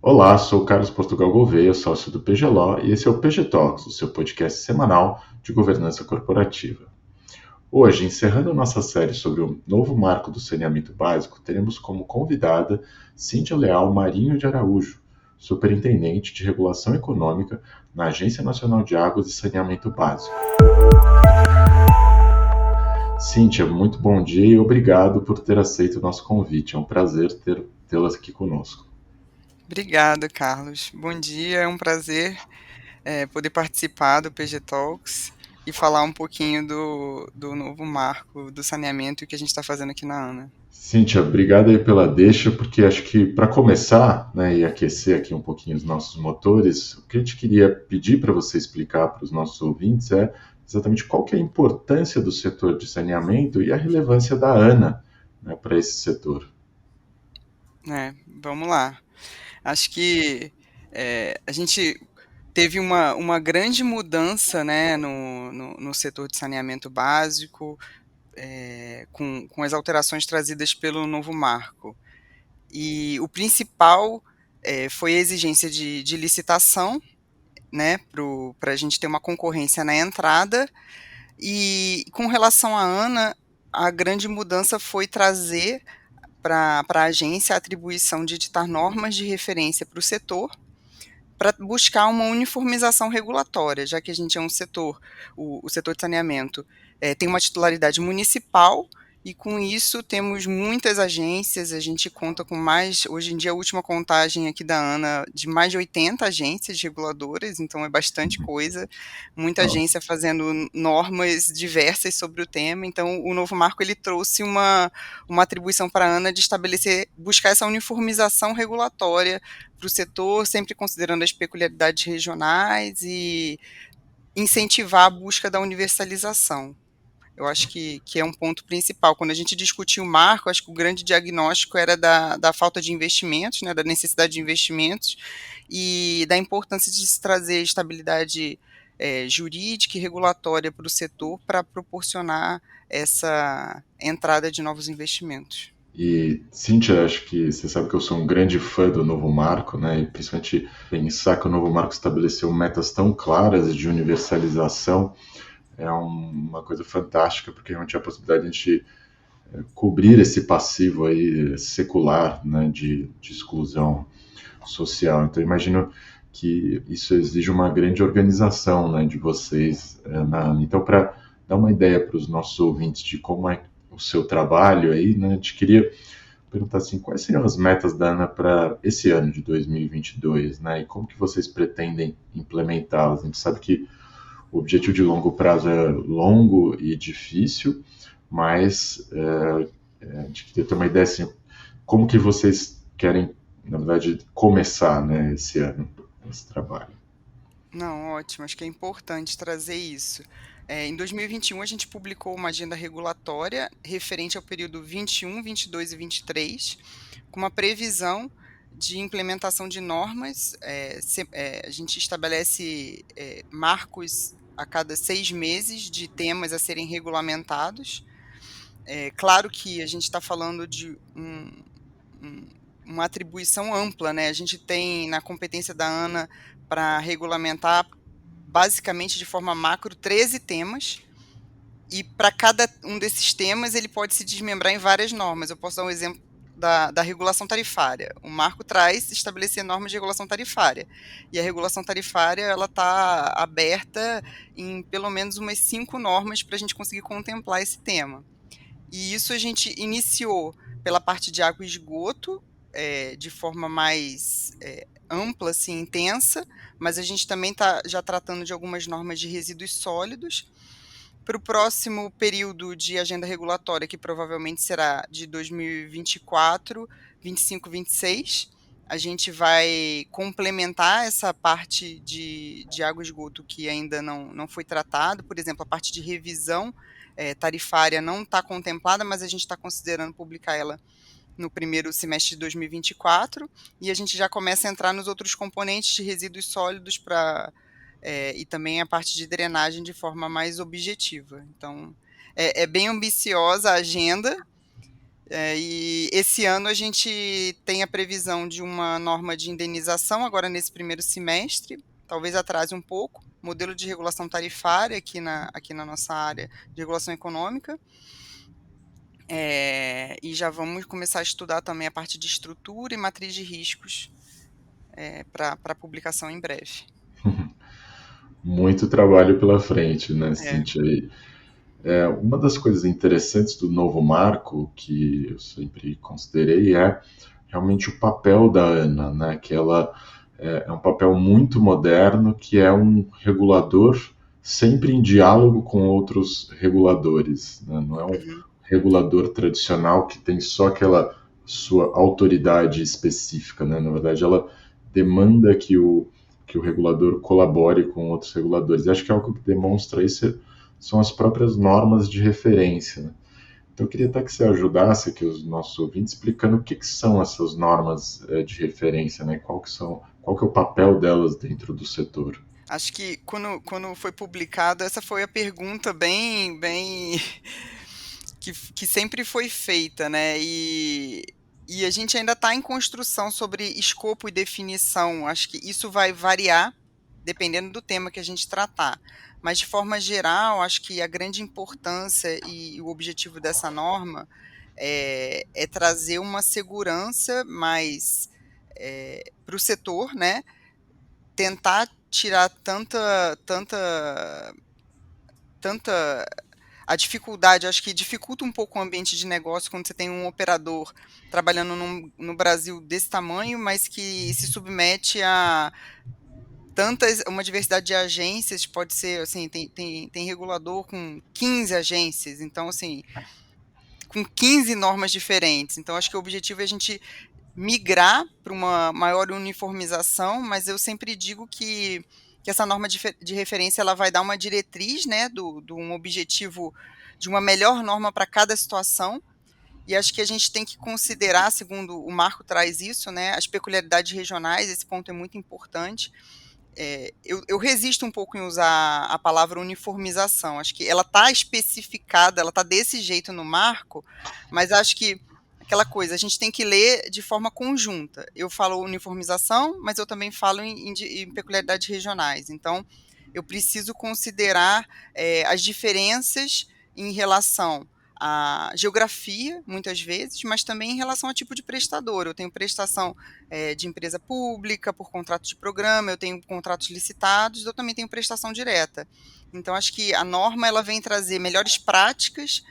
Olá, sou Carlos Portugal Gouveia, sócio do PGLO, e esse é o PG Talks, o seu podcast semanal de governança corporativa. Hoje, encerrando nossa série sobre o novo marco do saneamento básico, teremos como convidada Cíntia Leal Marinho de Araújo, superintendente de regulação econômica na Agência Nacional de Águas e Saneamento Básico. Cíntia, muito bom dia e obrigado por ter aceito o nosso convite. É um prazer tê-la aqui conosco. Obrigada, Carlos. Bom dia, é um prazer poder participar do PG Talks e falar um pouquinho do novo marco do saneamento e o que a gente está fazendo aqui na ANA. Cíntia, obrigado aí pela deixa, porque acho que para começar, né, e aquecer aqui um pouquinho os nossos motores, o que a gente queria pedir para você explicar para os nossos ouvintes é exatamente qual que é a importância do setor de saneamento e a relevância da ANA, né, para esse setor. Vamos lá. Acho que a gente teve uma grande mudança, né, no setor de saneamento básico, com as alterações trazidas pelo novo marco. E o principal foi a exigência de licitação, né, para a gente ter uma concorrência na entrada. E com relação à ANA, a grande mudança foi trazer para a agência a atribuição de editar normas de referência para o setor, para buscar uma uniformização regulatória, já que a gente é um setor, o setor de saneamento tem uma titularidade municipal, e com isso temos muitas agências, a gente conta com mais, hoje em dia a última contagem aqui da ANA, de mais de 80 agências reguladoras, então é bastante coisa, muita Nossa. agência fazendo normas diversas sobre o tema, então o novo marco ele trouxe uma atribuição para a ANA de estabelecer, buscar essa uniformização regulatória para o setor, sempre considerando as peculiaridades regionais e incentivar a busca da universalização. Eu acho que é um ponto principal. Quando a gente discutiu o marco, acho que o grande diagnóstico era da falta de investimentos, né, da necessidade de investimentos e da importância de se trazer estabilidade jurídica e regulatória para o setor para proporcionar essa entrada de novos investimentos. E, Cíntia, acho que você sabe que eu sou um grande fã do novo marco, né? E principalmente pensar que o novo marco estabeleceu metas tão claras de universalização é uma coisa fantástica, porque realmente é a possibilidade de a gente cobrir esse passivo aí secular, né, de exclusão social. Então, imagino que isso exige uma grande organização, né, de vocês na ANA. Então, para dar uma ideia para os nossos ouvintes de como é o seu trabalho aí, né, a gente queria perguntar assim, quais seriam as metas da ANA para esse ano de 2022, né, e como que vocês pretendem implementá-las? A gente sabe que o objetivo de longo prazo é longo e difícil, mas a gente queria ter uma ideia assim, como que vocês querem, na verdade, começar, né, esse ano, esse trabalho. Não, ótimo, acho que é importante trazer isso. Em 2021, a gente publicou uma agenda regulatória referente ao período 21, 22 e 23, com uma previsão de implementação de normas. A gente estabelece marcos a cada 6 meses de temas a serem regulamentados. Claro que a gente está falando de uma atribuição ampla, né? A gente tem na competência da ANA para regulamentar, basicamente de forma macro, 13 temas, e para cada um desses temas ele pode se desmembrar em várias normas. Eu posso dar um exemplo da regulação tarifária. O marco traz estabelecer normas de regulação tarifária, e a regulação tarifária ela está aberta em pelo menos umas 5 normas para a gente conseguir contemplar esse tema. E isso a gente iniciou pela parte de água e esgoto, de forma mais ampla, assim, intensa, mas a gente também está já tratando de algumas normas de resíduos sólidos. Para o próximo período de agenda regulatória, que provavelmente será de 2024, 25, 26, a gente vai complementar essa parte de água e esgoto que ainda não foi tratado. Por exemplo, a parte de revisão tarifária não está contemplada, mas a gente está considerando publicar ela no primeiro semestre de 2024, e a gente já começa a entrar nos outros componentes de resíduos sólidos e também a parte de drenagem de forma mais objetiva. Então, é bem ambiciosa a agenda, E esse ano a gente tem a previsão de uma norma de indenização agora nesse primeiro semestre, talvez atrase um pouco, modelo de regulação tarifária aqui na nossa área de regulação econômica, e já vamos começar a estudar também a parte de estrutura e matriz de riscos para publicação em breve. Muito trabalho pela frente, né, É. Cíntia? Uma das coisas interessantes do novo marco, que eu sempre considerei, é realmente o papel da ANA, né? Que ela é um papel muito moderno, que é um regulador sempre em diálogo com outros reguladores, né? Não é um Uhum. regulador tradicional que tem só aquela sua autoridade específica, né? Na verdade, ela demanda que o regulador colabore com outros reguladores. E acho que algo que demonstra isso são as próprias normas de referência, né? Então, eu queria até que você ajudasse aqui os nossos ouvintes explicando o que, que são essas normas de referência, né? Qual que é o papel delas dentro do setor? Acho que quando foi publicado, essa foi a pergunta bem que sempre foi feita, né? E a gente ainda está em construção sobre escopo e definição. Acho que isso vai variar dependendo do tema que a gente tratar. Mas, de forma geral, acho que a grande importância e o objetivo dessa norma é trazer uma segurança mais para o setor, né? Tentar tirar tanta a dificuldade, acho que dificulta um pouco o ambiente de negócio quando você tem um operador trabalhando no Brasil desse tamanho, mas que se submete a uma diversidade de agências, pode ser, assim, tem regulador com 15 agências, então, assim, com 15 normas diferentes. Então, acho que o objetivo é a gente migrar para uma maior uniformização, mas eu sempre digo que essa norma de referência ela vai dar uma diretriz, né, do um objetivo de uma melhor norma para cada situação, e acho que a gente tem que considerar, segundo o Marco traz isso, né, as peculiaridades regionais, esse ponto é muito importante. Eu resisto um pouco em usar a palavra uniformização, acho que ela está especificada, ela está desse jeito no marco, mas acho que aquela coisa, a gente tem que ler de forma conjunta. Eu falo uniformização, mas eu também falo em peculiaridades regionais. Então, eu preciso considerar as diferenças em relação à geografia, muitas vezes, mas também em relação ao tipo de prestador. Eu tenho prestação de empresa pública, por contrato de programa, eu tenho contratos licitados, eu também tenho prestação direta. Então, acho que a norma ela vem trazer melhores práticas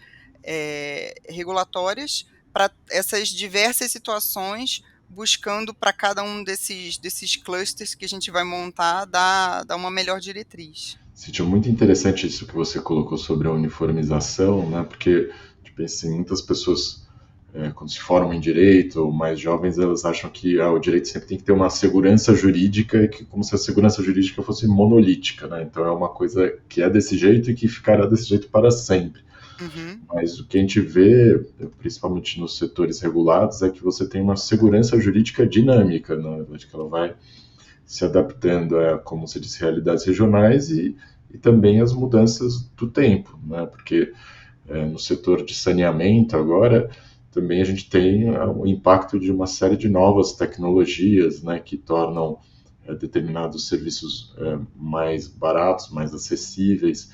regulatórias para essas diversas situações, buscando para cada um desses clusters que a gente vai montar, dar uma melhor diretriz. Senti muito interessante isso que você colocou sobre a uniformização, né? Porque, tipo assim, muitas pessoas, quando se formam em direito, ou mais jovens, elas acham que o direito sempre tem que ter uma segurança jurídica, que, como se a segurança jurídica fosse monolítica, né? Então é uma coisa que é desse jeito e que ficará desse jeito para sempre. Uhum. Mas o que a gente vê, principalmente nos setores regulados, é que você tem uma segurança jurídica dinâmica, na verdade, que ela vai se adaptando a, como você disse, realidades regionais e também as mudanças do tempo, né? Porque no setor de saneamento agora também a gente tem o impacto de uma série de novas tecnologias, né, que tornam determinados serviços mais baratos, mais acessíveis,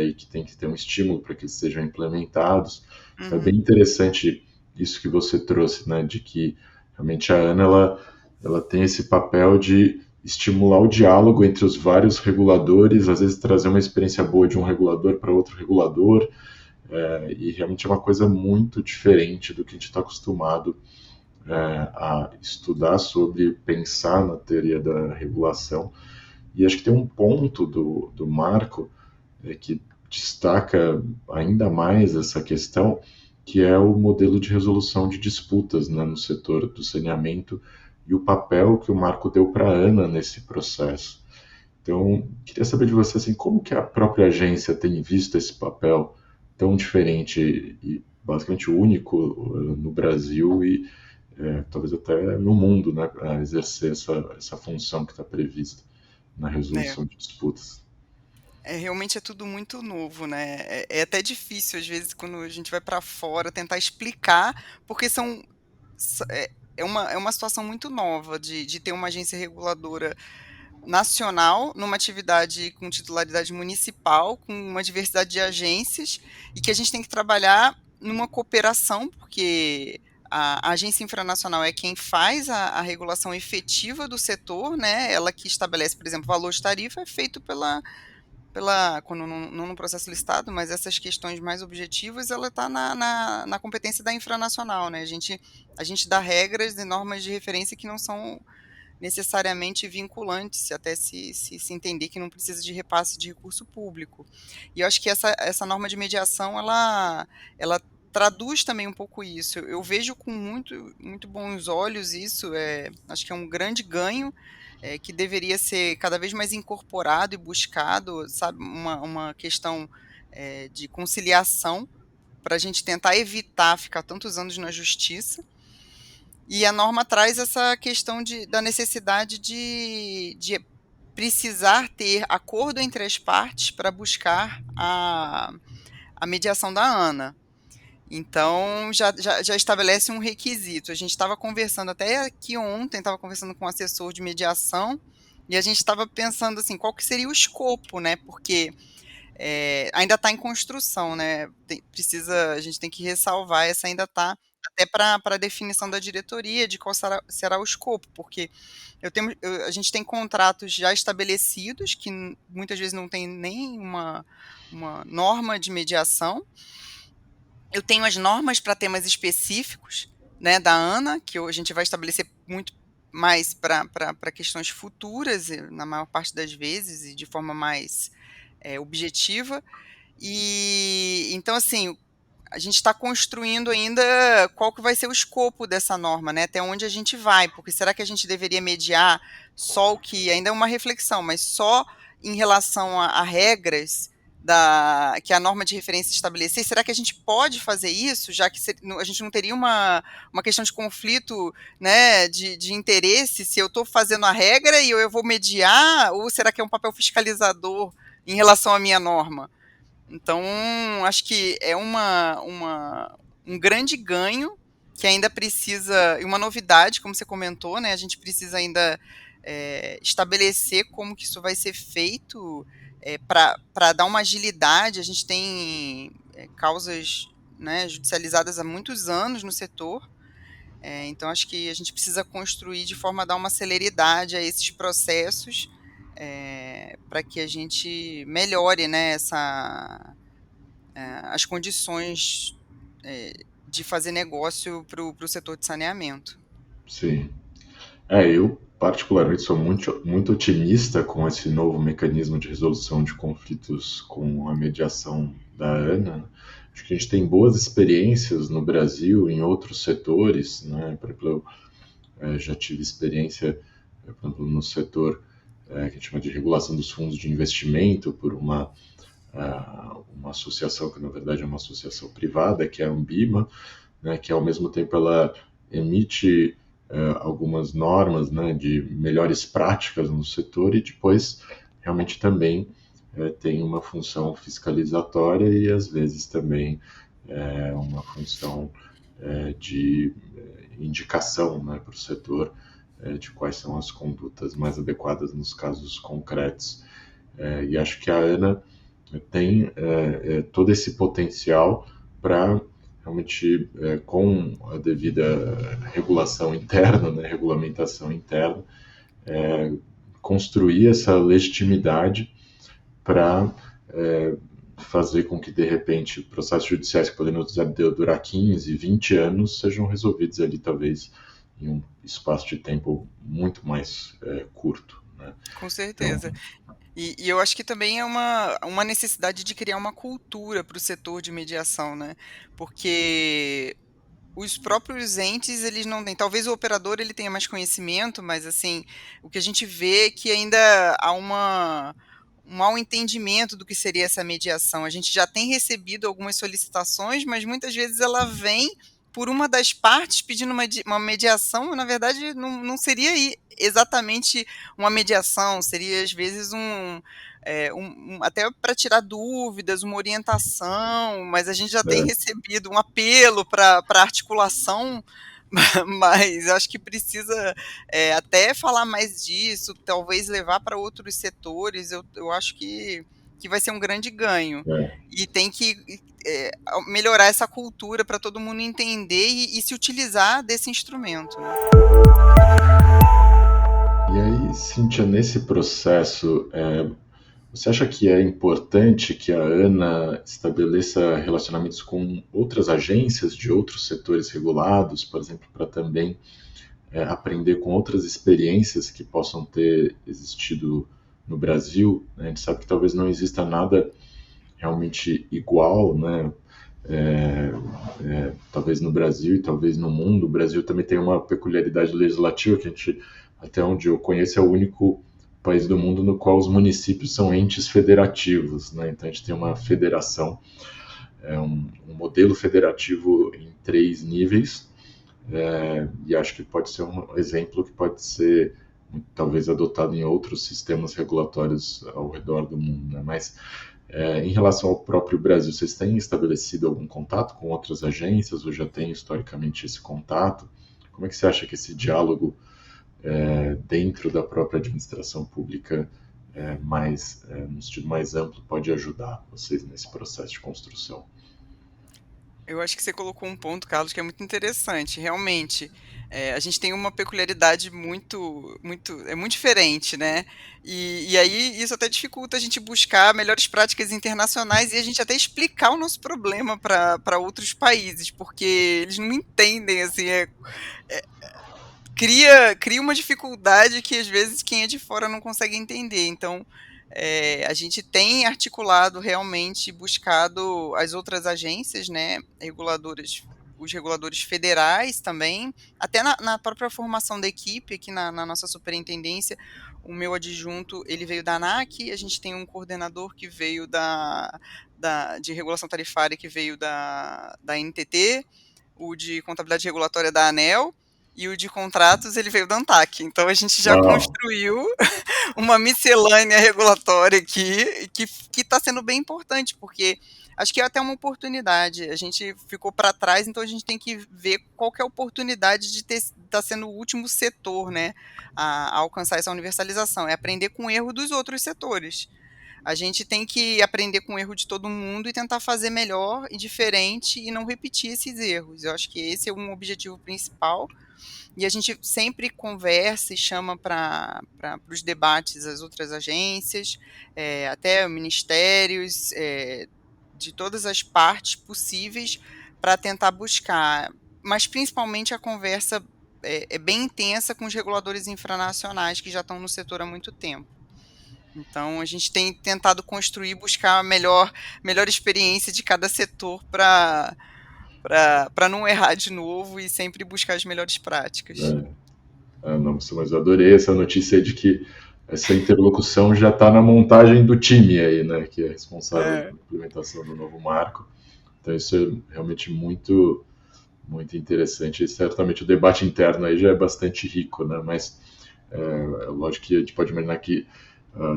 e que tem que ter um estímulo para que eles sejam implementados. Então é bem Uhum. interessante isso que você trouxe, né, de que realmente a ANA ela tem esse papel de estimular o diálogo entre os vários reguladores, às vezes trazer uma experiência boa de um regulador para outro regulador, e realmente é uma coisa muito diferente do que a gente está acostumado a estudar sobre, pensar na teoria da regulação. E acho que tem um ponto do Marco que destaca ainda mais essa questão, que é o modelo de resolução de disputas, né, no setor do saneamento e o papel que o Marco deu para a ANA nesse processo. Então, queria saber de você assim, como que a própria agência tem visto esse papel tão diferente e basicamente único no Brasil e talvez até no mundo, né, para exercer essa função que está prevista na É. resolução de disputas. realmente é tudo muito novo, né. É até difícil, às vezes, quando a gente vai para fora, tentar explicar, porque são é uma situação muito nova de ter uma agência reguladora nacional, numa atividade com titularidade municipal, com uma diversidade de agências, e que a gente tem que trabalhar numa cooperação, porque a agência infranacional é quem faz a regulação efetiva do setor, né, ela que estabelece, por exemplo, valor de tarifa é feito pela quando não no processo licitado, mas essas questões mais objetivas, ela está na competência da infranacional, né, a gente dá regras e normas de referência que não são necessariamente vinculantes, até se entender que não precisa de repasse de recurso público. E eu acho que essa norma de mediação, ela traduz também um pouco isso. Eu vejo com muito bons olhos isso, acho que é um grande ganho, que deveria ser cada vez mais incorporado e buscado, sabe, uma questão, de conciliação, para a gente tentar evitar ficar tantos anos na justiça, e a norma traz essa questão da necessidade de precisar ter acordo entre as partes para buscar a mediação da ANA. Então, já estabelece um requisito. A gente estava conversando até aqui ontem, estava conversando com um assessor de mediação, e a gente estava pensando assim, qual que seria o escopo, né? Porque ainda está em construção, né? A gente tem que ressalvar, essa ainda está até para a definição da diretoria de qual será o escopo, porque a gente tem contratos já estabelecidos que muitas vezes não tem nem uma norma de mediação. Eu tenho as normas para temas específicos, né, da ANA, que a gente vai estabelecer muito mais para questões futuras, na maior parte das vezes, e de forma mais objetiva. E então, assim, a gente está construindo ainda qual que vai ser o escopo dessa norma, né? Até onde a gente vai, porque será que a gente deveria mediar só o que ainda é uma reflexão, mas só em relação a regras que a norma de referência estabelecer? Será que a gente pode fazer isso, já que a gente não teria uma questão de conflito, né, de interesse, se eu estou fazendo a regra e eu vou mediar, ou será que é um papel fiscalizador em relação à minha norma? Então, acho que é um grande ganho que ainda precisa, e uma novidade, como você comentou, né? A gente precisa ainda estabelecer como que isso vai ser feito para dar uma agilidade. A gente tem causas, né, judicializadas há muitos anos no setor, então acho que a gente precisa construir de forma a dar uma celeridade a esses processos, para que a gente melhore, né, as condições de fazer negócio para o setor de saneamento. Sim. Eu particularmente sou muito otimista com esse novo mecanismo de resolução de conflitos com a mediação da ANA. Acho que a gente tem boas experiências no Brasil, em outros setores, né? Por exemplo, eu já tive experiência, por exemplo, no setor que a gente chama de regulação dos fundos de investimento por uma associação que na verdade é uma associação privada, que é a Ambima, né, que ao mesmo tempo ela emite algumas normas, né, de melhores práticas no setor e depois realmente também tem uma função fiscalizatória e às vezes também uma função de indicação, né, para o setor de quais são as condutas mais adequadas nos casos concretos. E acho que a ANA tem todo esse potencial para realmente, com a devida regulação interna, né, regulamentação interna, construir essa legitimidade para fazer com que, de repente, processos judiciais que poderiam durar 15, 20 anos sejam resolvidos ali, talvez, em um espaço de tempo muito mais curto. Né? Com Então, certeza. E eu acho que também é uma necessidade de criar uma cultura para o setor de mediação, né? Porque os próprios entes, eles não têm. Talvez o operador ele tenha mais conhecimento, mas assim, o que a gente vê é que ainda há um mau entendimento do que seria essa mediação. A gente já tem recebido algumas solicitações, mas muitas vezes ela vem por uma das partes pedindo uma mediação, na verdade não seria exatamente uma mediação, seria às vezes até para tirar dúvidas, uma orientação, mas a gente já tem É, recebido um apelo para articulação, mas acho que precisa até falar mais disso, talvez levar para outros setores, eu acho que vai ser um grande ganho. é. E tem que melhorar essa cultura para todo mundo entender e se utilizar desse instrumento, né? E aí, Cíntia, nesse processo, você acha que é importante que a ANA estabeleça relacionamentos com outras agências de outros setores regulados, por exemplo, para também aprender com outras experiências que possam ter existido no Brasil, né? A gente sabe que talvez não exista nada realmente igual, né? Talvez no Brasil e talvez no mundo. O Brasil também tem uma peculiaridade legislativa que a gente, até onde eu conheço, é o único país do mundo no qual os municípios são entes federativos, né? Então a gente tem uma federação, um modelo federativo em 3 níveis, e acho que pode ser um exemplo que pode ser talvez adotado em outros sistemas regulatórios ao redor do mundo, né? Mas em relação ao próprio Brasil, vocês têm estabelecido algum contato com outras agências ou já têm historicamente esse contato? Como é que você acha que esse diálogo dentro da própria administração pública, no sentido mais amplo, pode ajudar vocês nesse processo de construção? Eu acho que você colocou um ponto, Carlos, que é muito interessante. Realmente, a gente tem uma peculiaridade muito diferente, né? E aí isso até dificulta a gente buscar melhores práticas internacionais e a gente até explicar o nosso problema para outros países, porque eles não entendem, assim, cria uma dificuldade que às vezes quem é de fora não consegue entender. Então, a gente tem articulado realmente, buscado as outras agências, né, reguladoras, os reguladores federais também, até na própria formação da equipe, aqui na nossa superintendência, o meu adjunto, ele veio da ANAC, a gente tem um coordenador que veio de regulação tarifária, que veio da NTT, o de contabilidade regulatória da ANEEL, e o de contratos ele veio da ANTAC. Então a gente já Uau! construiu uma miscelânea regulatória aqui que está sendo bem importante, porque acho que é até uma oportunidade. A gente ficou para trás, então a gente tem que ver qual que é a oportunidade de estar sendo o último setor, né, a alcançar essa universalização. É aprender com o erro dos outros setores. A gente tem que aprender com o erro de todo mundo e tentar fazer melhor e diferente e não repetir esses erros. Eu acho que esse é um objetivo principal. E a gente sempre conversa e chama para os debates as outras agências, até ministérios, de todas as partes possíveis, para tentar buscar. Mas principalmente a conversa é bem intensa com os reguladores infranacionais que já estão no setor há muito tempo. Então, a gente tem tentado construir, buscar a melhor experiência de cada setor para não errar de novo e sempre buscar as melhores práticas. Não, mas eu adorei essa notícia de que essa interlocução já está na montagem do time aí, né, que é responsável É. pela implementação do novo marco. Então isso é realmente muito, muito interessante. E certamente o debate interno aí já é bastante rico, né, mas lógico que a gente pode imaginar que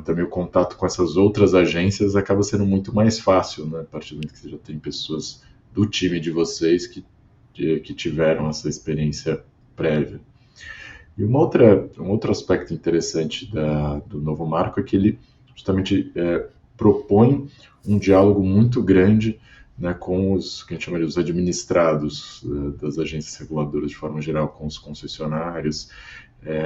também o contato com essas outras agências acaba sendo muito mais fácil, né, a partir do momento que você já tem pessoas do time de vocês que tiveram essa experiência prévia. E um outro aspecto interessante do novo marco é que ele justamente propõe um diálogo muito grande, né, com os que a gente chama de os administrados das agências reguladoras de forma geral, com os concessionários.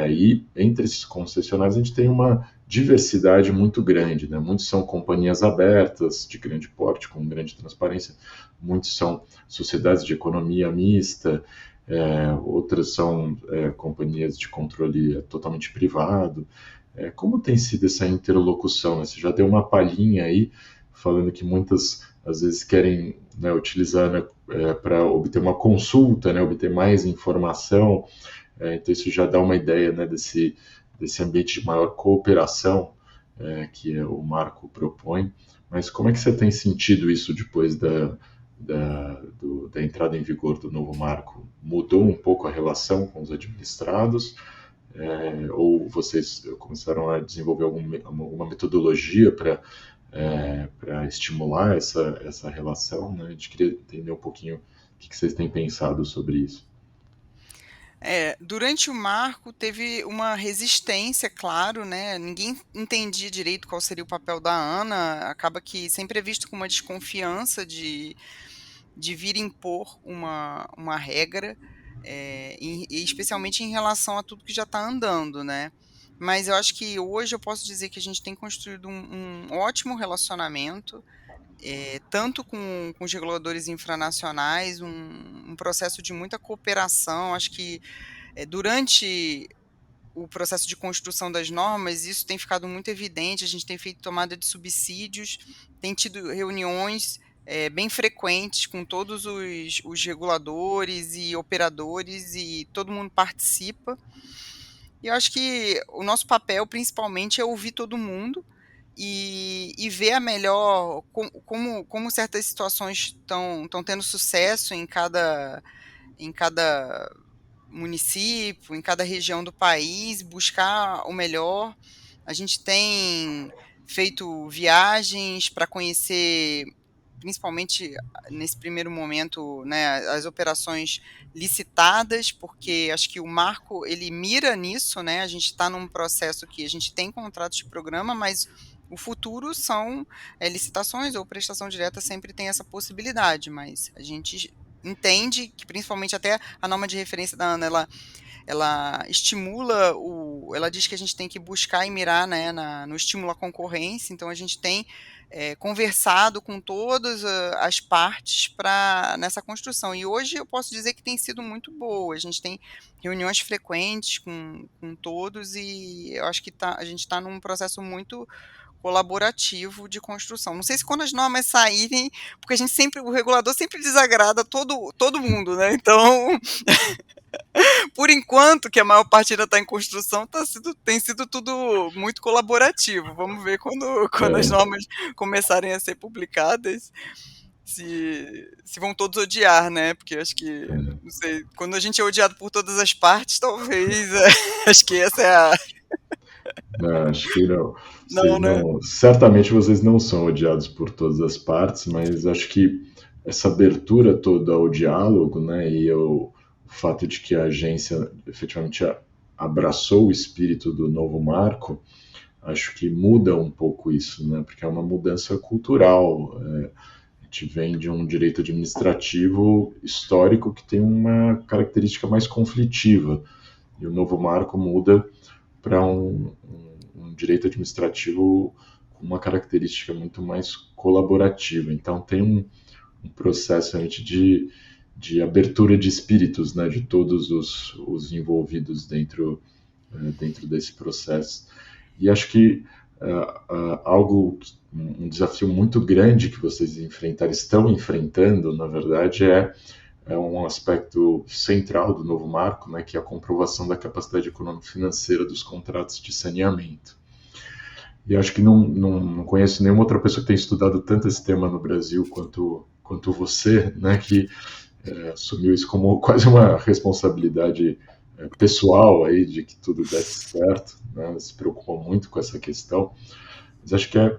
E entre esses concessionários a gente tem uma diversidade muito grande, né? Muitos são companhias abertas, de grande porte, com grande transparência, muitos são sociedades de economia mista, outras são companhias de controle totalmente privado. Como tem sido essa interlocução, né? Você já deu uma palhinha aí, falando que muitas, às vezes, querem, né, utilizar, né, para obter uma consulta, né, obter mais informação. Então, isso já dá uma ideia, né, desse ambiente de maior cooperação que o marco propõe. Mas como é que você tem sentido isso depois da entrada em vigor do novo marco? Mudou um pouco a relação com os administrados? ou vocês começaram a desenvolver alguma metodologia para estimular essa relação, né? A gente queria entender um pouquinho o que vocês têm pensado sobre isso. Durante o marco teve uma resistência, claro, né? Ninguém entendia direito qual seria o papel da Ana. Acaba que sempre é visto com uma desconfiança de vir impor uma regra, e especialmente em relação a tudo que já está andando, né? Mas eu acho que hoje eu posso dizer que a gente tem construído um ótimo relacionamento, tanto com os reguladores infranacionais, um processo de muita cooperação. Acho que durante o processo de construção das normas, isso tem ficado muito evidente. A gente tem feito tomada de subsídios, tem tido reuniões bem frequentes com todos os reguladores e operadores, e todo mundo participa. E eu acho que o nosso papel, principalmente, é ouvir todo mundo e ver a melhor como certas situações estão tendo sucesso em cada município, em cada região do país, buscar o melhor. A gente tem feito viagens para conhecer, principalmente nesse primeiro momento, né, as operações licitadas, porque acho que o marco ele mira nisso, né? A gente está num processo que a gente tem contratos de programa, mas o futuro são licitações ou prestação direta, sempre tem essa possibilidade, mas a gente entende que, principalmente, até a norma de referência da ANA, ela estimula ela diz que a gente tem que buscar e mirar, né, no estímulo à concorrência. Então a gente tem conversado com todas as partes nessa construção, e hoje eu posso dizer que tem sido muito boa. A gente tem reuniões frequentes com todos, e eu acho que a gente está num processo muito colaborativo de construção. Não sei se quando as normas saírem, porque o regulador sempre desagrada todo mundo, né? Então, por enquanto, que a maior parte ainda está em construção, tem sido tudo muito colaborativo. Vamos ver quando as É, normas começarem a ser publicadas, se vão todos odiar, né? Porque acho que, é, não sei, quando a gente é odiado por todas as partes, talvez, acho que essa é a... não, acho que não. Não, Vocês né? não, certamente vocês não são odiados por todas as partes, mas acho que essa abertura toda ao diálogo, né, e o fato de que a agência efetivamente abraçou o espírito do novo marco, acho que muda um pouco isso, né, porque é uma mudança cultural. A gente vem de um direito administrativo histórico que tem uma característica mais conflitiva, e o novo marco muda para um direito administrativo com uma característica muito mais colaborativa. Então, tem um processo realmente de abertura de espíritos, né, de todos os envolvidos dentro desse processo. E acho que um desafio muito grande que vocês estão enfrentando, na verdade, é um aspecto central do novo marco, né, que é a comprovação da capacidade econômico-financeira dos contratos de saneamento. E acho que não conheço nenhuma outra pessoa que tenha estudado tanto esse tema no Brasil quanto você, né, que assumiu isso como quase uma responsabilidade pessoal aí de que tudo desse certo, né, se preocupa muito com essa questão. Mas acho que a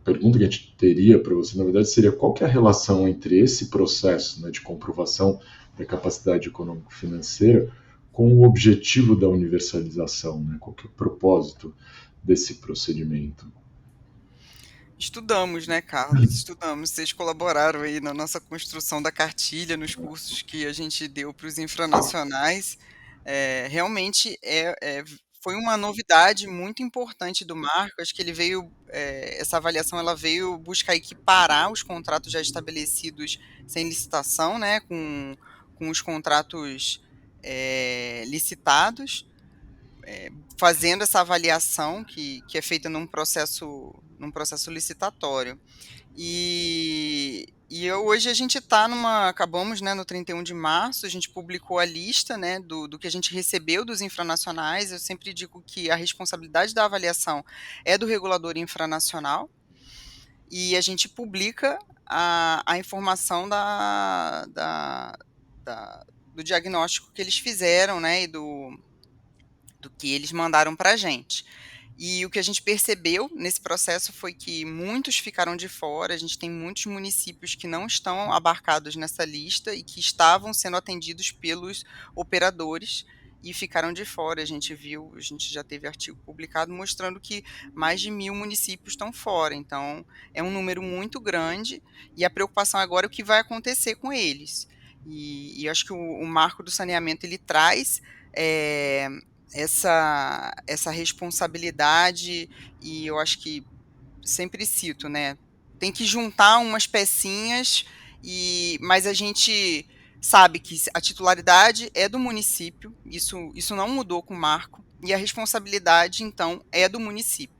pergunta que a gente teria para você, na verdade, seria qual que é a relação entre esse processo, né, de comprovação da capacidade econômico-financeira com o objetivo da universalização, né? Qual que é o propósito desse procedimento? Estudamos, né, Carlos? Estudamos. Vocês colaboraram aí na nossa construção da cartilha, nos cursos que a gente deu para os infranacionais. Realmente foi uma novidade muito importante do marco. Acho que essa avaliação ela veio buscar equiparar os contratos já estabelecidos sem licitação, né, com os contratos licitados, fazendo essa avaliação que é feita num processo licitatório. Hoje a gente acabamos, né, no 31 de março, a gente publicou a lista, né, do que a gente recebeu dos infranacionais. Eu sempre digo que a responsabilidade da avaliação é do regulador infranacional, e a gente publica a informação da do diagnóstico que eles fizeram, né, e do que eles mandaram para a gente. E o que a gente percebeu nesse processo foi que muitos ficaram de fora, a gente tem muitos municípios que não estão abarcados nessa lista e que estavam sendo atendidos pelos operadores e ficaram de fora. A gente viu, a gente já teve artigo publicado mostrando que mais de 1.000 municípios estão fora, então é um número muito grande e a preocupação agora é o que vai acontecer com eles. E acho que o marco do saneamento ele traz é, essa responsabilidade, e eu acho que sempre cito, né? Tem que juntar umas pecinhas, mas a gente sabe que a titularidade é do município, isso não mudou com o marco, e a responsabilidade, então, é do município.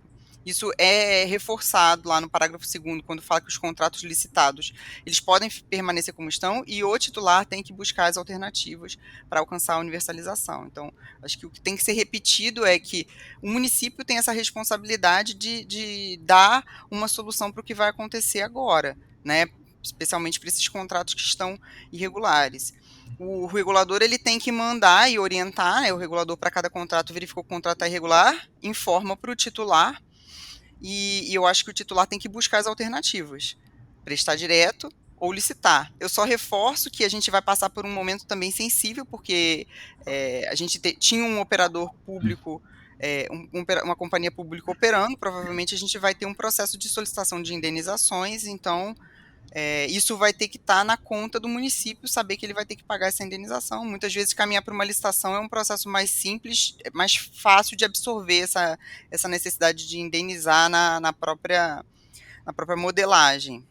Isso é reforçado lá no parágrafo 2º, quando fala que os contratos licitados, eles podem permanecer como estão, e o titular tem que buscar as alternativas para alcançar a universalização. Então, acho que o que tem que ser repetido é que o município tem essa responsabilidade de dar uma solução para o que vai acontecer agora, né? Especialmente para esses contratos que estão irregulares. O regulador ele tem que mandar e orientar, né? O regulador para cada contrato verificou que o contrato é irregular, informa para o titular, e eu acho que o titular tem que buscar as alternativas, prestar direto ou licitar. Eu só reforço que a gente vai passar por um momento também sensível, porque a gente tinha um operador público, uma companhia pública operando, provavelmente a gente vai ter um processo de solicitação de indenizações, então isso vai ter que estar na conta do município, saber que ele vai ter que pagar essa indenização. Muitas vezes caminhar para uma licitação é um processo mais simples, mais fácil de absorver essa necessidade de indenizar na própria modelagem.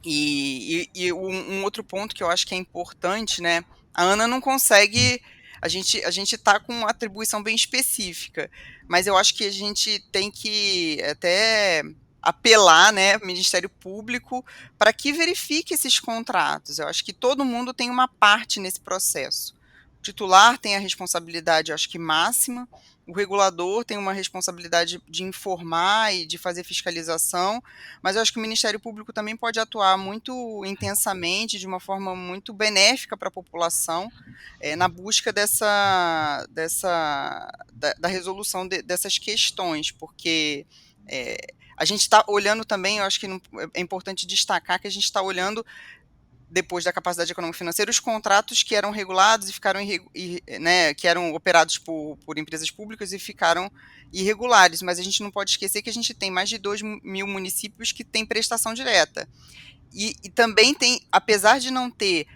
E um outro ponto que eu acho que é importante, né? A Ana não consegue. A gente está com uma atribuição bem específica, mas eu acho que a gente tem que até apelar, né, ao Ministério Público para que verifique esses contratos. Eu acho que todo mundo tem uma parte nesse processo. O titular tem a responsabilidade, eu acho que máxima, o regulador tem uma responsabilidade de informar e de fazer fiscalização, mas eu acho que o Ministério Público também pode atuar muito intensamente, de uma forma muito benéfica para a população, na busca da resolução dessas questões, porque a gente está olhando também, eu acho que é importante destacar que a gente está olhando, depois da capacidade econômico-financeira, os contratos que eram regulados e ficaram né, que eram operados por empresas públicas e ficaram irregulares, mas a gente não pode esquecer que a gente tem mais de 2.000 municípios que têm prestação direta. E também tem, apesar de não ter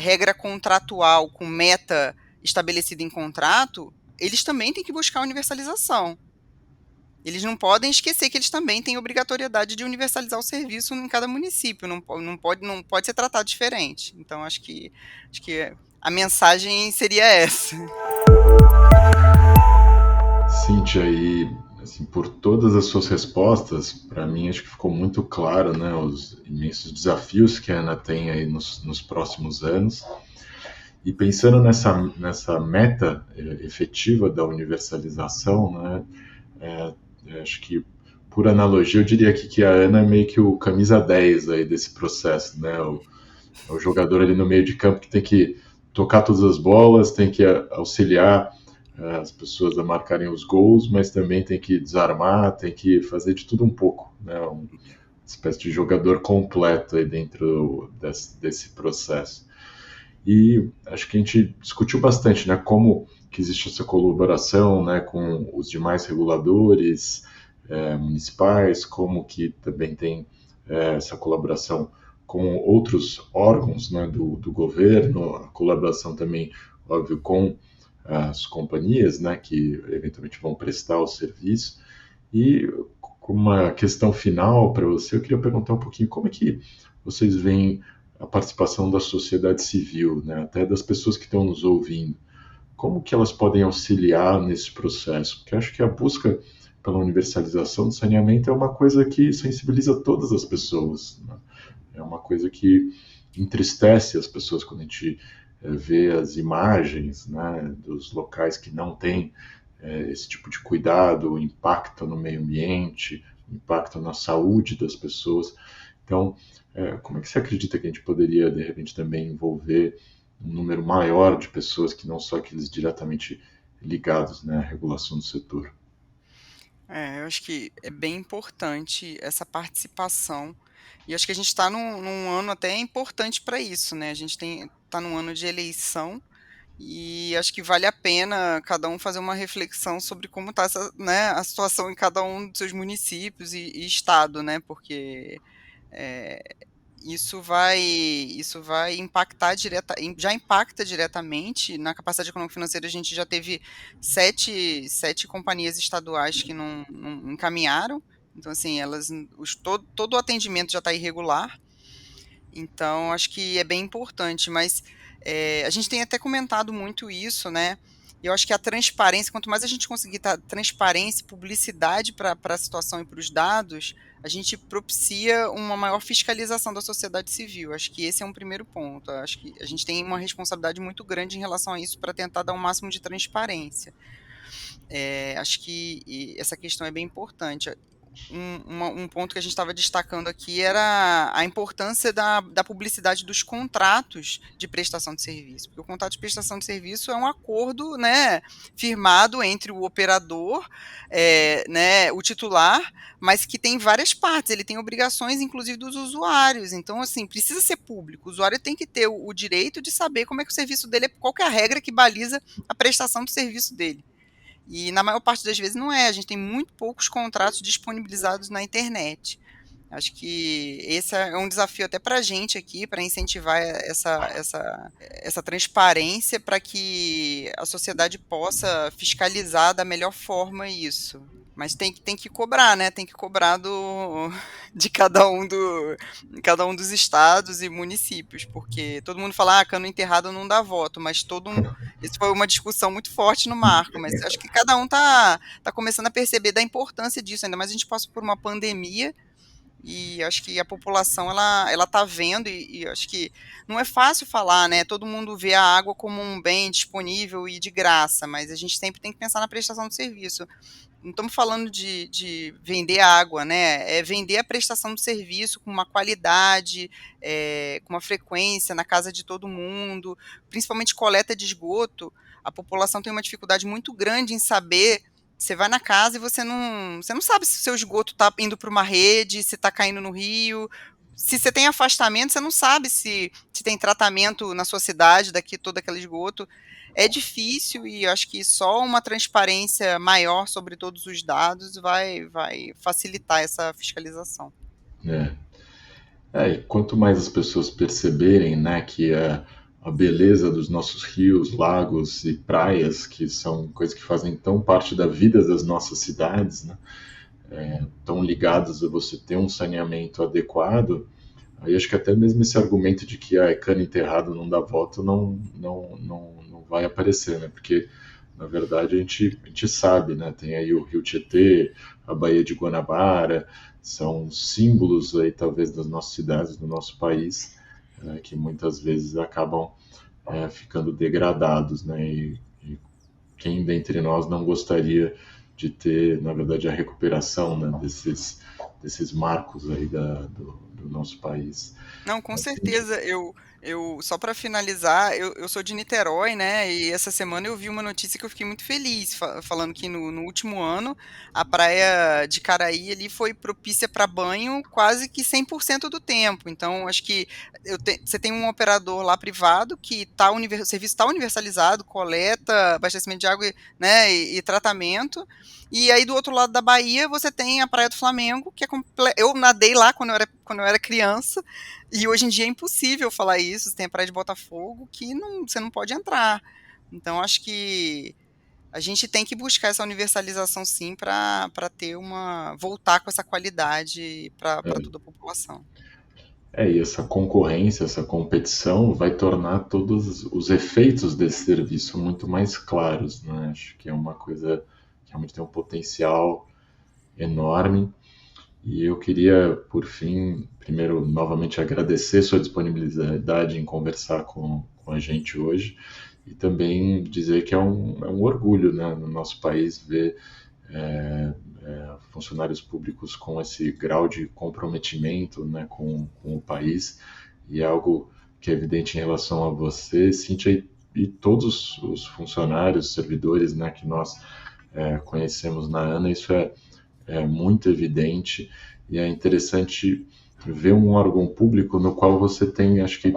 regra contratual com meta estabelecida em contrato, eles também têm que buscar universalização. Eles não podem esquecer que eles também têm obrigatoriedade de universalizar o serviço em cada município, não pode ser tratado diferente. Então, acho que a mensagem seria essa. Cíntia, e assim, por todas as suas respostas, para mim acho que ficou muito claro, né, os imensos desafios que a Ana tem aí nos próximos anos. E pensando nessa meta efetiva da universalização, né, acho que, por analogia, eu diria que a Ana é meio que o camisa 10 aí desse processo, né? O jogador ali no meio de campo que tem que tocar todas as bolas, tem que auxiliar as pessoas a marcarem os gols, mas também tem que desarmar, tem que fazer de tudo um pouco, né? Uma espécie de jogador completo aí dentro desse processo. E acho que a gente discutiu bastante, né, como que existe essa colaboração, né, com os demais reguladores municipais, como que também tem essa colaboração com outros órgãos, né, do governo, a colaboração também, óbvio, com as companhias, né, que eventualmente vão prestar o serviço. E como uma questão final para você, eu queria perguntar um pouquinho como é que vocês veem a participação da sociedade civil, né, até das pessoas que estão nos ouvindo. Como que elas podem auxiliar nesse processo? Porque acho que a busca pela universalização do saneamento é uma coisa que sensibiliza todas as pessoas, né? É uma coisa que entristece as pessoas quando a gente vê as imagens, né, dos locais que não têm esse tipo de cuidado, o impacto no meio ambiente, o impacto na saúde das pessoas. Então, como é que você acredita que a gente poderia, de repente, também envolver um número maior de pessoas que não só aqueles diretamente ligados, né, à regulação do setor. Eu acho que é bem importante essa participação. E acho que a gente está num ano até importante para isso, né? A gente está num ano de eleição e acho que vale a pena cada um fazer uma reflexão sobre como está essa, né, a situação em cada um dos seus municípios e estado, né? Porque é, isso vai impactar já impacta diretamente na capacidade econômico-financeira. A gente já teve sete companhias estaduais que não encaminharam, então assim, todo o atendimento já está irregular, então acho que é bem importante, mas a gente tem até comentado muito isso, né? E eu acho que a transparência, quanto mais a gente conseguir dar transparência e publicidade para a situação e para os dados, a gente propicia uma maior fiscalização da sociedade civil. Acho que esse é um primeiro ponto. Acho que a gente tem uma responsabilidade muito grande em relação a isso para tentar dar o máximo de transparência. Acho que essa questão é bem importante. Um ponto que a gente estava destacando aqui era a importância da publicidade dos contratos de prestação de serviço, porque o contrato de prestação de serviço é um acordo, né, firmado entre o operador, né, o titular, mas que tem várias partes, ele tem obrigações, inclusive, dos usuários, então, assim, precisa ser público, o usuário tem que ter o direito de saber como é que o serviço dele, qual que é a regra que baliza a prestação do serviço dele. E na maior parte das vezes não é, a gente tem muito poucos contratos disponibilizados na internet. Acho que esse é um desafio até para a gente aqui, para incentivar essa transparência, para que a sociedade possa fiscalizar da melhor forma isso. Mas tem que cobrar, né? Tem que cobrar de cada um dos estados e municípios, porque todo mundo fala, cano enterrado não dá voto, mas isso foi uma discussão muito forte no marco, mas acho que cada um tá começando a perceber da importância disso, ainda mais a gente passa por uma pandemia, e acho que a população ela tá vendo, e acho que não é fácil falar, né? Todo mundo vê a água como um bem disponível e de graça, mas a gente sempre tem que pensar na prestação do serviço. Não estamos falando de vender água, né? É vender a prestação do serviço com uma qualidade, com uma frequência na casa de todo mundo, principalmente coleta de esgoto. A população tem uma dificuldade muito grande em saber. Você vai na casa e você não sabe se o seu esgoto está indo para uma rede, se está caindo no rio. Se você tem afastamento, você não sabe se tem tratamento na sua cidade, daqui todo aquele esgoto. É difícil e acho que só uma transparência maior sobre todos os dados vai facilitar essa fiscalização. É. E quanto mais as pessoas perceberem, né, que a beleza dos nossos rios, lagos e praias, que são coisas que fazem tão parte da vida das nossas cidades, né, tão ligadas a você ter um saneamento adequado, aí acho que até mesmo esse argumento de que é cano enterrado não dá voto não vai aparecer, né, porque na verdade a gente sabe, né, tem aí o Rio Tietê, a Baía de Guanabara, são símbolos aí talvez das nossas cidades, do nosso país, que muitas vezes acabam ficando degradados, né? E quem dentre nós não gostaria de ter, na verdade, a recuperação, né, desses marcos aí do nosso país. Não, com certeza. Eu só para finalizar, eu sou de Niterói, né? E essa semana eu vi uma notícia que eu fiquei muito feliz, falando que no último ano a praia de Caraí ali foi propícia para banho quase que 100% do tempo. Então, acho que você tem um operador lá privado que o serviço está universalizado, coleta, abastecimento de água, né, e tratamento. E aí do outro lado da Bahia você tem a Praia do Flamengo, que eu nadei lá quando eu era criança. E hoje em dia é impossível falar isso. Você tem a Praia de Botafogo que você não pode entrar. Então, acho que a gente tem que buscar essa universalização sim para voltar com essa qualidade para toda a população. E essa concorrência, essa competição vai tornar todos os efeitos desse serviço muito mais claros, né? Acho que é uma coisa que realmente tem um potencial enorme. E eu queria, por fim, primeiro, novamente agradecer sua disponibilidade em conversar com a gente hoje e também dizer que é um orgulho, né, no nosso país ver funcionários públicos com esse grau de comprometimento, né, com o país e é algo que é evidente em relação a você, Cíntia, e todos os funcionários, servidores, né, que nós conhecemos na ANA, isso é muito evidente e é interessante ver um órgão público no qual você tem, acho que,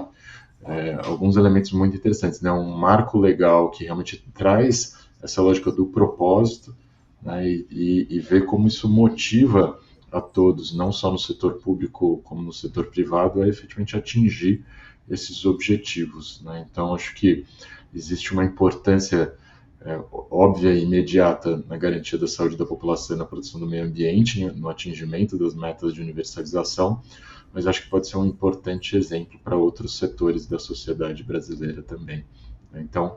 alguns elementos muito interessantes, né? Um marco legal que realmente traz essa lógica do propósito, né? E ver como isso motiva a todos, não só no setor público como no setor privado, a efetivamente atingir esses objetivos, né? Então, acho que existe uma importância óbvia e imediata na garantia da saúde da população e na proteção do meio ambiente, no atingimento das metas de universalização, mas acho que pode ser um importante exemplo para outros setores da sociedade brasileira também. Então,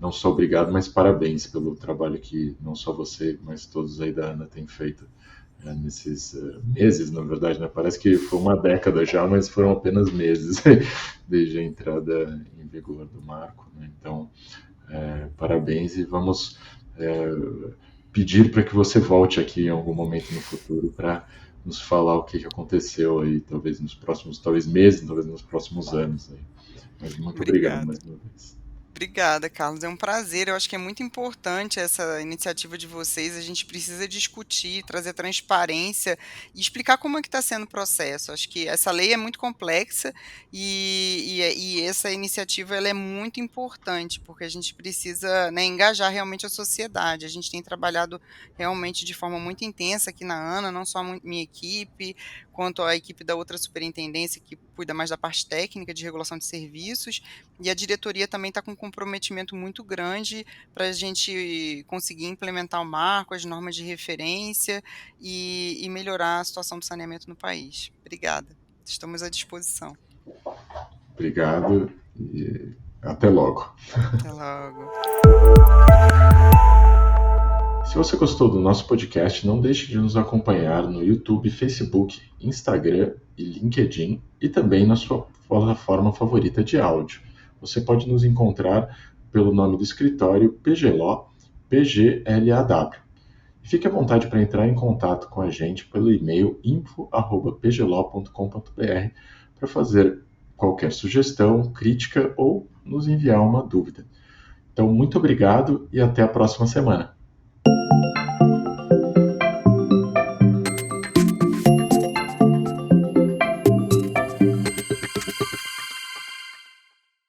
não só obrigado, mas parabéns pelo trabalho que não só você, mas todos aí da ANA têm feito nesses meses, na verdade, né? Parece que foi uma década já, mas foram apenas meses desde a entrada em vigor do marco, né? Então, parabéns e vamos pedir para que você volte aqui em algum momento no futuro para nos falar o que aconteceu aí, talvez nos próximos meses, talvez nos próximos anos. Aí. Mas muito obrigado Obrigada. mais uma vez. Obrigada, Carlos. É um prazer. Eu acho que é muito importante essa iniciativa de vocês. A gente precisa discutir, trazer transparência e explicar como é que está sendo o processo. Acho que essa lei é muito complexa e essa iniciativa ela é muito importante, porque a gente precisa, né, engajar realmente a sociedade. A gente tem trabalhado realmente de forma muito intensa aqui na ANA, não só a minha equipe, quanto a equipe da outra superintendência que cuida mais da parte técnica de regulação de serviços. E a diretoria também está com um comprometimento muito grande para a gente conseguir implementar o marco, as normas de referência e melhorar a situação do saneamento no país. Obrigada. Estamos à disposição. Obrigado e até logo. Até logo. Se você gostou do nosso podcast, não deixe de nos acompanhar no YouTube, Facebook, Instagram e LinkedIn e também na sua plataforma favorita de áudio. Você pode nos encontrar pelo nome do escritório PGLO, PGLAW. Fique à vontade para entrar em contato com a gente pelo e-mail info@pglo.com.br para fazer qualquer sugestão, crítica ou nos enviar uma dúvida. Então, muito obrigado e até a próxima semana.